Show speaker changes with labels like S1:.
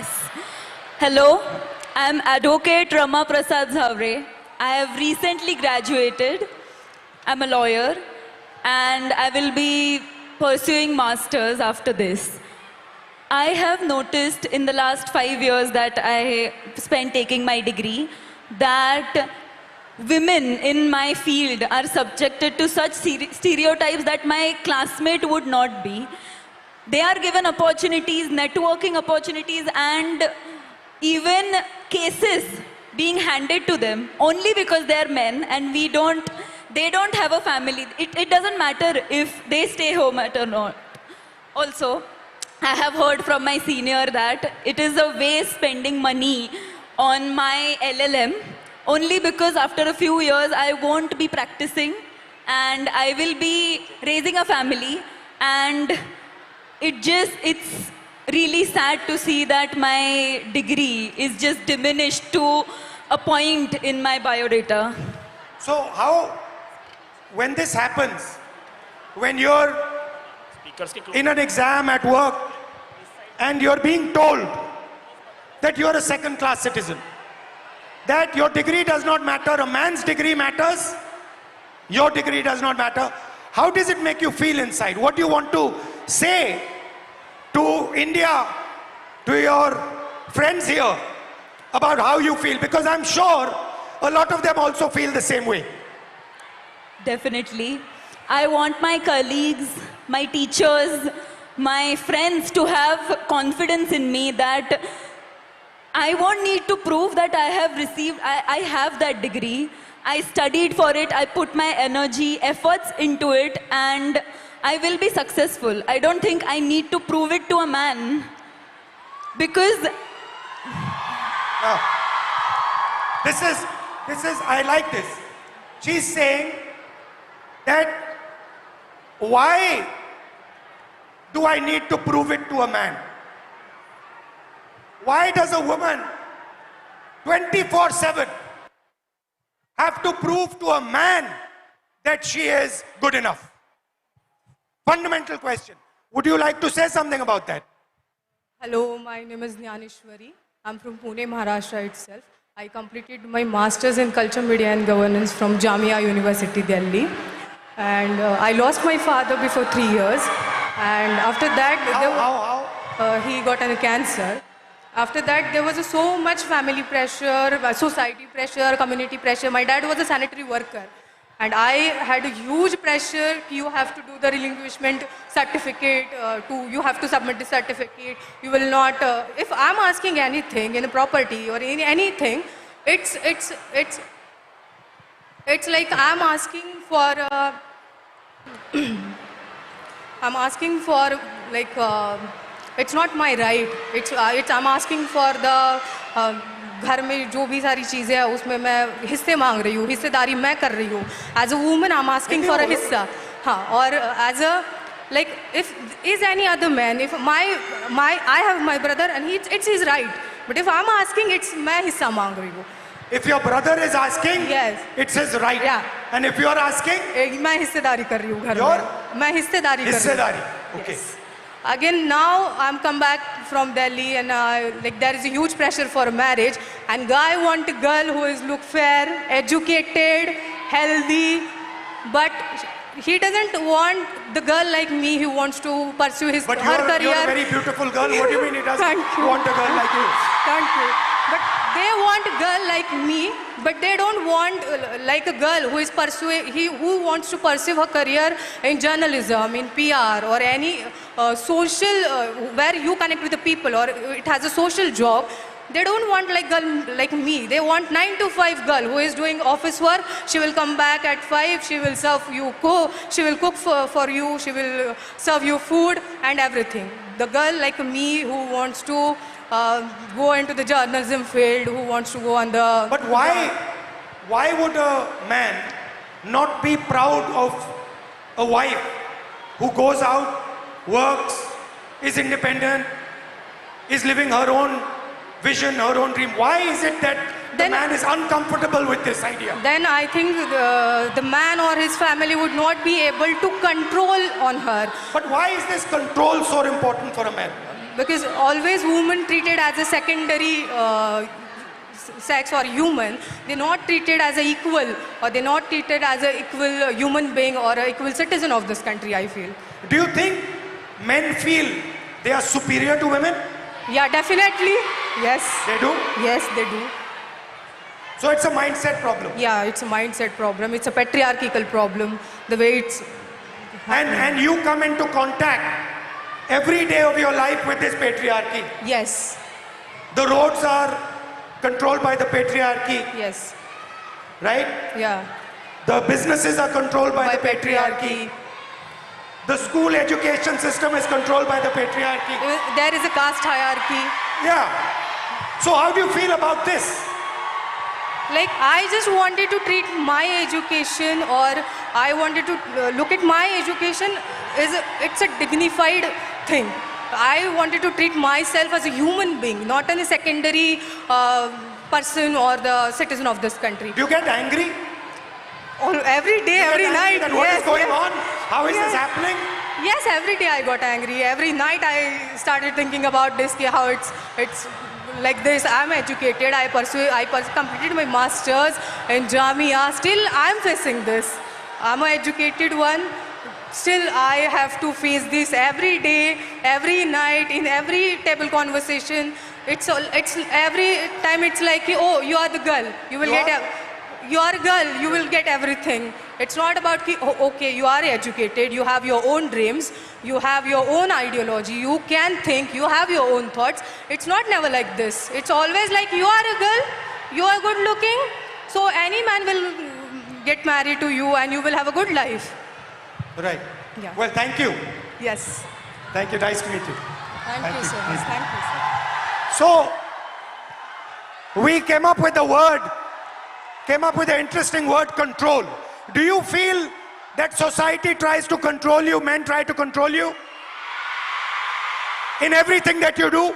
S1: Yes. Hello, I'm Advocate Rama Prasad Zavre. I have recently graduated. I'm a lawyer and I will be pursuing masters after this. I have noticed in the last 5 years that I spent taking my degree that women in my field are subjected to such stereotypes that my classmate would not be. They are given opportunities, networking opportunities, and even cases being handed to them only because they are men and they don't have a family. It doesn't matter if they stay home or not. Also, I have heard from my senior that it is a waste spending money on my LLM only because after a few years I won't be practicing and I will be raising a family, and it's really sad to see that my degree is just diminished to a point in my biodata.
S2: So when this happens, when you're in an exam at work and you're being told that you're a second-class citizen, that your degree does not matter, a man's degree matters, your degree does not matter, how does it make you feel inside? What do you want to say to India, to your friends here, about how you feel? Because I'm sure a lot of them also feel the same way.
S1: Definitely. I want my colleagues, my teachers, my friends to have confidence in me that I won't need to prove that I have that degree. I studied for it, I put my energy, efforts into it, and I will be successful. I don't think I need to prove it to a man because...
S2: Now, this is, I like this. She's saying that why do I need to prove it to a man? Why does a woman 24/7 have to prove to a man that she is good enough? Fundamental question. Would you like to say something about that?
S3: Hello, my name is Jnaneshwari. I'm from Pune, Maharashtra itself. I completed my master's in culture, media and governance from Jamia University, Delhi. And I lost my father before 3 years. And after that, he got a cancer. After that, there was so much family pressure, society pressure, community pressure. My dad was a sanitary worker. And I had a huge pressure. You have to do the relinquishment certificate, you have to submit the certificate. You will not, if I'm asking anything in a property or in anything, it's like I'm asking for, it's not my right. I'm asking for the घर में जो भी सारी चीज़ें हैं उसमें मैं हिस्से मांग रही हूँ, हिस्सेदारी मैं कर रही हूँ. As a woman, I'm asking for a हिस्सा. हाँ, और as a like if is any other man, if I have my brother and it's his right. But if I'm asking, it's मैं हिस्सा मांग रही हूँ.
S2: If your brother is asking,
S3: yes,
S2: it's his right.
S3: Yeah.
S2: And if you are asking,
S3: मैं हिस्सेदारी कर रही हूँ घर में. मैं हिस्सेदारी कर रही हूँ.
S2: Okay.
S3: Yes. Again, now I'm come back from Delhi and like there is a huge pressure for marriage, and guy want a girl who is look fair, educated, healthy, but he doesn't want the girl like me who wants to pursue her career.
S2: You're a very beautiful girl. What do you mean he doesn't want a girl like you?
S3: Thank you. But they want a girl like me, but they don't want like a girl who is who wants to pursue her career in journalism, in PR, or any social where you connect with the people, or it has a social job. They don't want like girl like me. They want 9 to 5 girl who is doing office work. She will come back at 5. She will serve you She will cook for you. She will serve you food and everything. The girl like me who wants to go into the journalism field, who wants to go on the...
S2: But why would a man not be proud of a wife who goes out, works, is independent, is living her own vision, her own dream? Why is it that the man is uncomfortable with this idea?
S3: Then I think the man or his family would not be able to control on her.
S2: But why is this control so important for a man?
S3: because always women treated as a secondary sex or human. They're not treated as a equal, or they're not treated as a equal human being or a equal citizen of this country, I feel.
S2: Do you think men feel they are superior to women?
S3: Yeah, definitely. Yes.
S2: They do?
S3: Yes, they do.
S2: So it's a mindset problem.
S3: Yeah, it's a mindset problem. It's a patriarchal problem. The way it's
S2: And you come into contact every day of your life with this patriarchy.
S3: yes,
S2: The roads are controlled by the patriarchy,
S3: yes,
S2: right?
S3: yeah.
S2: The businesses are controlled by the patriarchy. The school education system is controlled by the patriarchy.
S3: There is a caste hierarchy.
S2: Yeah. So how do you feel about this?
S3: Like, I just wanted to treat my education, or I wanted to look at my education it's a dignified thing. I wanted to treat myself as a human being, not as a secondary person or the citizen of this country.
S2: Do you get angry?
S3: Every day, every night.
S2: That what is going on? How is this
S3: Yes.
S2: happening?
S3: Yes, every day I got angry. Every night I started thinking about this, how it's like this. I'm educated. I completed my masters in Jamia. Still, I'm facing this. I'm an educated one. Still, I have to face this every day, every night, in every table conversation. It's every time. It's like, oh, you are the girl. You will you are a girl, you will get everything. It's not about, okay, you are educated, you have your own dreams, you have your own ideology, you can think, you have your own thoughts. It's not never like this. It's always like, you are a girl, you are good looking, so any man will get married to you and you will have a good life.
S2: Right.
S3: Yeah.
S2: Well, thank you.
S3: Yes.
S2: Thank you. Nice to meet you.
S3: Thank you so much. Thank you, sir.
S2: So, we came up with the interesting word control. Do you feel that society tries to control you, men try to control you in everything that you do?